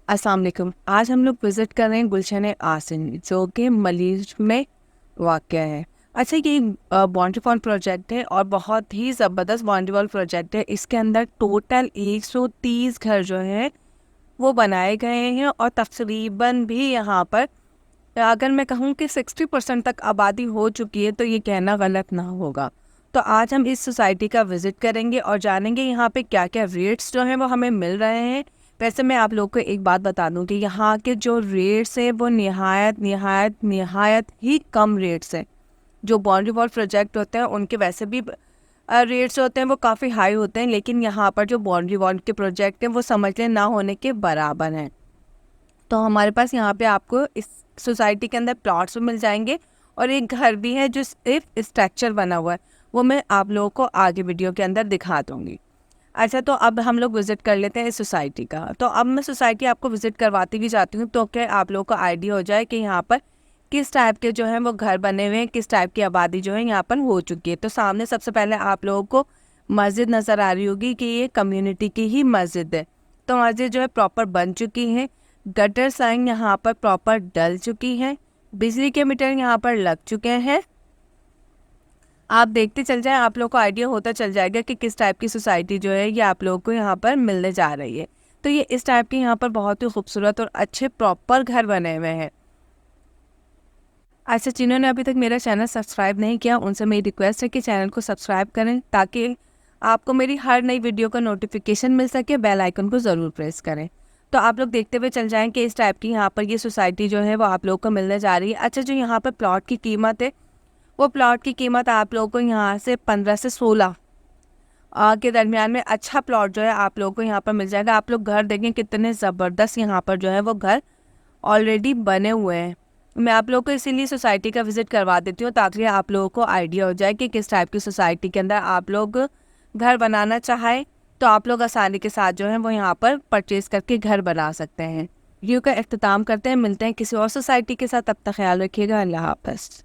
अस्सलाम वालेकुम। आज हम लोग विज़िट कर रहे हैं गुलशन आसिन जो कि मलीज में वाक़या है। अच्छा, ये बाउंड्री वॉल प्रोजेक्ट है और बहुत ही ज़बरदस्त बाउंड्री वॉल प्रोजेक्ट है। इसके अंदर टोटल 130 घर जो हैं वो बनाए गए हैं और तकरीबन भी यहाँ पर अगर मैं कहूँ कि 60% तक आबादी हो चुकी है तो ये कहना गलत ना होगा। तो आज हम इस सोसाइटी का विज़िट करेंगे और जानेंगे यहाँ पे क्या-क्या रेट्स जो हैं वो हमें मिल रहे हैं। वैसे मैं आप लोग को एक बात बता दूँ कि यहाँ के जो रेट्स हैं वो निहायत ही कम रेट्स हैं। जो बाउंड्री वॉल प्रोजेक्ट होते हैं उनके वैसे भी रेट्स होते हैं वो काफ़ी हाई होते हैं, लेकिन यहाँ पर जो बाउंड्री वॉल के प्रोजेक्ट हैं वो समझ लें ना होने के बराबर हैं। तो हमारे पास यहाँ पे आपको इस सोसाइटी के अंदर प्लॉट्स भी मिल जाएंगे और एक घर भी है जो सिर्फ स्ट्रक्चर बना हुआ है, वो मैं आप लोगों को आगे वीडियो के अंदर दिखा दूँगी। अच्छा, तो अब हम लोग विज़िट कर लेते हैं इस सोसाइटी का। तो अब मैं सोसाइटी आपको विज़िट करवाती भी जाती हूँ तो क्या आप लोगों को आइडिया हो जाए कि यहाँ पर किस टाइप के जो हैं वो घर बने हुए हैं, किस टाइप की आबादी जो है यहाँ पर हो चुकी है। तो सामने सबसे पहले आप लोगों को मस्जिद नज़र आ रही होगी कि ये कम्युनिटी की ही मस्जिद है। तो मस्जिद जो है प्रॉपर बन चुकी है, गटर लाइन यहाँ पर प्रॉपर डल चुकी है, बिजली के मीटर यहाँ पर लग चुके हैं। आप देखते चल जाएं, आप लोग को आइडिया होता चल जाएगा कि किस टाइप की सोसाइटी जो है ये आप लोगों को यहाँ पर मिलने जा रही है। तो ये इस टाइप के यहाँ पर बहुत ही खूबसूरत और अच्छे प्रॉपर घर बने हुए हैं। अच्छा, जिन्होंने अभी तक मेरा चैनल सब्सक्राइब नहीं किया उनसे मेरी रिक्वेस्ट है कि चैनल को सब्सक्राइब करें ताकि आपको मेरी हर नई वीडियो का नोटिफिकेशन मिल सके। बेल आइकन को ज़रूर प्रेस करें। तो आप लोग देखते हुए चल जाएं कि इस टाइप की यहाँ पर ये सोसाइटी जो है वो आप लोग को मिलने जा रही है। अच्छा, जो यहाँ पर प्लॉट की कीमत है वो प्लॉट की कीमत आप लोगों को यहाँ से 15 से 16 के दरमियान में अच्छा प्लॉट जो है आप लोगों को यहाँ पर मिल जाएगा। आप लोग घर देखें कितने ज़बरदस्त यहाँ पर जो है वो घर ऑलरेडी बने हुए हैं। मैं आप लोगों को इसीलिए सोसाइटी का विज़िट करवा देती हूँ ताकि आप लोगों को आइडिया हो जाए कि किस टाइप की सोसाइटी के अंदर आप लोग घर बनाना चाहें तो आप लोग आसानी के साथ जो है वो यहाँ पर परचेज़ करके घर बना सकते हैं। वीडियो का अख्ताम करते हैं, मिलते हैं किसी और सोसाइटी के साथ। तब तक ख्याल रखिएगा। अल्लाह हाफ़िज़।